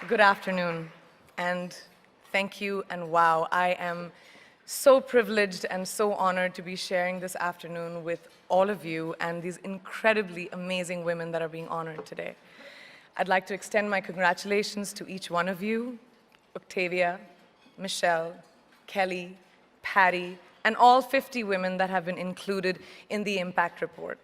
Good afternoon, and thank you, and wow, I am so privileged and so honored to be sharing this afternoon with all of you and these incredibly amazing women that are being honored today. I'd like to extend my congratulations to each one of you, Octavia, Michelle, Kelly, Patty, and all 50 women that have been included in the Impact Report.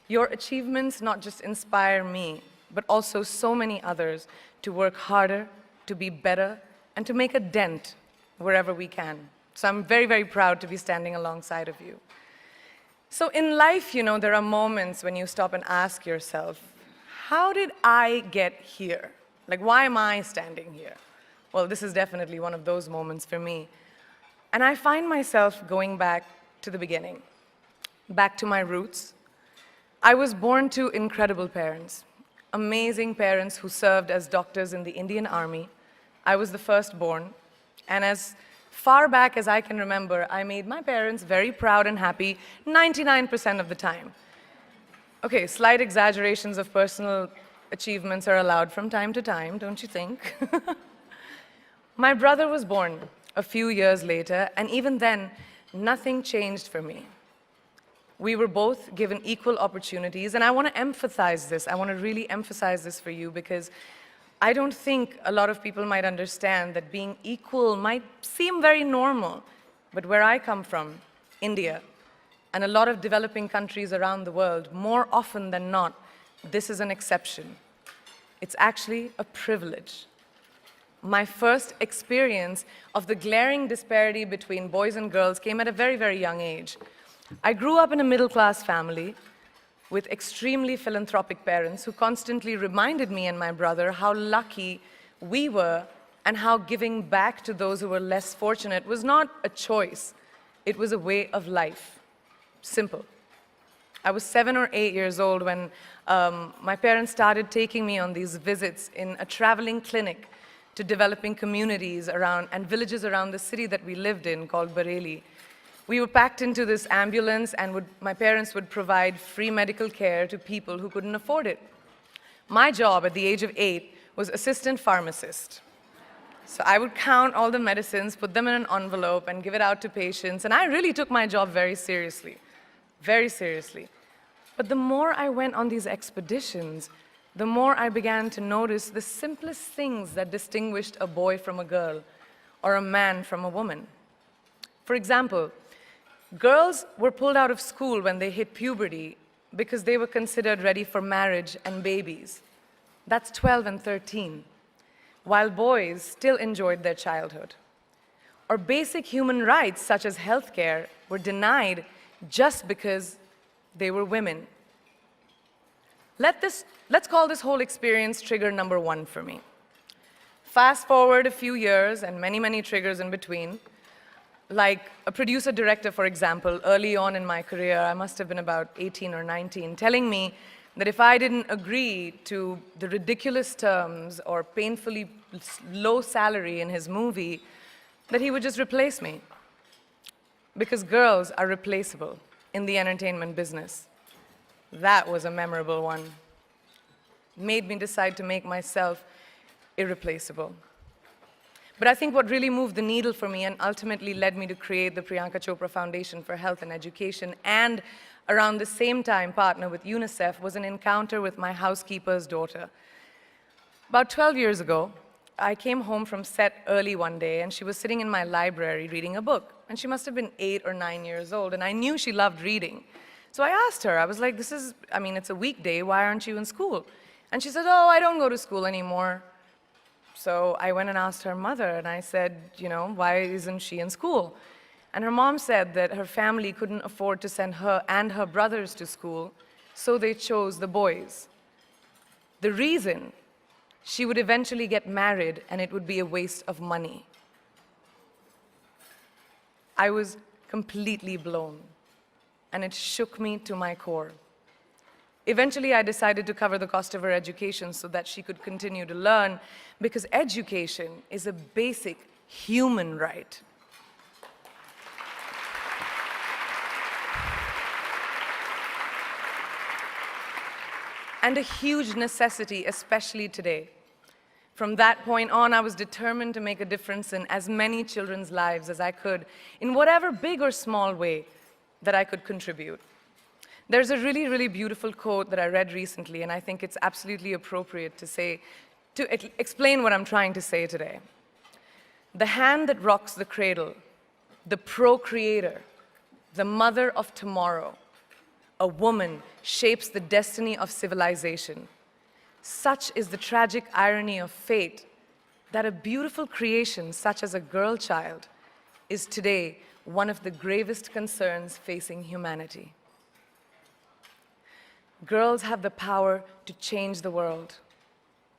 Your achievements not just inspire me, but also so many others to work harder, to be better, and to make a dent wherever we can. So I'm very, very proud to be standing alongside of you. So in life, you know, there are moments when you stop and ask yourself, how did I get here? Like, why am I standing here? Well, this is definitely one of those moments for me. And I find myself going back to the beginning, back to my roots. I was born to incredible parents. Amazing parents who served as doctors in the Indian Army. I was the firstborn, and as far back as I can remember, I made my parents very proud and happy 99% of the time. Okay, slight exaggerations of personal achievements are allowed from time to time, don't you think? My brother was born a few years later, and even then, nothing changed for me. We were both given equal opportunities, and I want to emphasize this. I want to really emphasize this for you because I don't think a lot of people might understand that being equal might seem very normal. But where I come from, India, and a lot of developing countries around the world, more often than not, this is an exception. It's actually a privilege. My first experience of the glaring disparity between boys and girls came at a very, very young age. I grew up in a middle-class family with extremely philanthropic parents who constantly reminded me and my brother how lucky we were and how giving back to those who were less fortunate was not a choice. It was a way of life. Simple. I was 7 or 8 years old when my parents started taking me on these visits in a traveling clinic to developing communities around and villages around the city that we lived in called Bareilly. We were packed into this ambulance, and my parents would provide free medical care to people who couldn't afford it. My job at the age of 8 was assistant pharmacist. So I would count all the medicines, put them in an envelope, and give it out to patients, and I really took my job very seriously, very seriously. But the more I went on these expeditions, the more I began to notice the simplest things that distinguished a boy from a girl, or a man from a woman. For example, girls were pulled out of school when they hit puberty because they were considered ready for marriage and babies. That's 12 and 13, while boys still enjoyed their childhood. Or basic human rights, such as healthcare, were denied just because they were women. Let's call this whole experience trigger number 1 for me. Fast forward a few years and many, many triggers in between. Like a producer-director, for example, early on in my career, I must have been about 18 or 19, telling me that if I didn't agree to the ridiculous terms or painfully low salary in his movie, that he would just replace me. Because girls are replaceable in the entertainment business. That was a memorable one. Made me decide to make myself irreplaceable. But I think what really moved the needle for me and ultimately led me to create the Priyanka Chopra Foundation for Health and Education, and around the same time partner with UNICEF, was an encounter with my housekeeper's daughter. About 12 years ago, I came home from set early one day, and she was sitting in my library reading a book. And she must have been 8 or 9 years old, and I knew she loved reading. So I asked her, I was like, it's a weekday, why aren't you in school? And she said, oh, I don't go to school anymore. So I went and asked her mother, and I said, why isn't she in school? And her mom said that her family couldn't afford to send her and her brothers to school, so they chose the boys. The reason, she would eventually get married, and it would be a waste of money. I was completely blown, and it shook me to my core. Eventually, I decided to cover the cost of her education so that she could continue to learn, because education is a basic human right. And a huge necessity, especially today. From that point on, I was determined to make a difference in as many children's lives as I could, in whatever big or small way that I could contribute. There's a really, really beautiful quote that I read recently, and I think it's absolutely appropriate to explain what I'm trying to say today. The hand that rocks the cradle, the procreator, the mother of tomorrow, a woman shapes the destiny of civilization. Such is the tragic irony of fate that a beautiful creation such as a girl child is today one of the gravest concerns facing humanity. Girls have the power to change the world.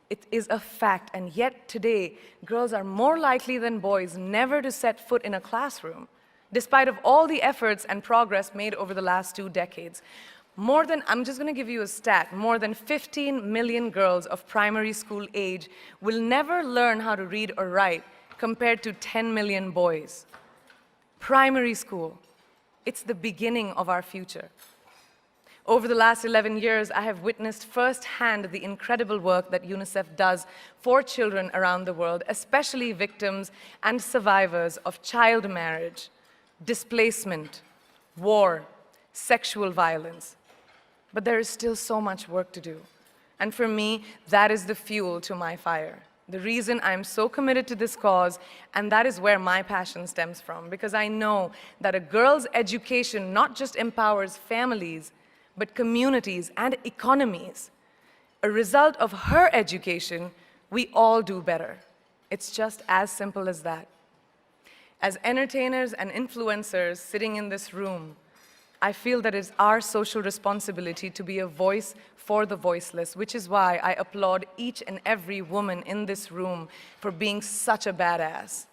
It is a fact, and yet today, girls are more likely than boys never to set foot in a classroom, despite of all the efforts and progress made over the last 2 decades. I'm just gonna give you a stat, more than 15 million girls of primary school age will never learn how to read or write, compared to 10 million boys. Primary school, it's the beginning of our future. Over the last 11 years, I have witnessed firsthand the incredible work that UNICEF does for children around the world, especially victims and survivors of child marriage, displacement, war, sexual violence. But there is still so much work to do. And for me, that is the fuel to my fire. The reason I'm so committed to this cause, and that is where my passion stems from, because I know that a girl's education not just empowers families, but communities and economies. A result of her education, we all do better. It's just as simple as that. As entertainers and influencers sitting in this room, I feel that it's our social responsibility to be a voice for the voiceless, which is why I applaud each and every woman in this room for being such a badass.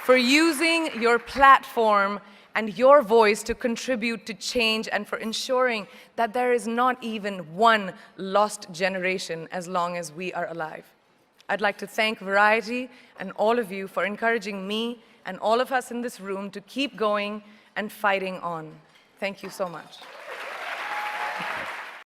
For using your platform and your voice to contribute to change, and for ensuring that there is not even one lost generation as long as we are alive. I'd like to thank Variety and all of you for encouraging me and all of us in this room to keep going and fighting on. Thank you so much.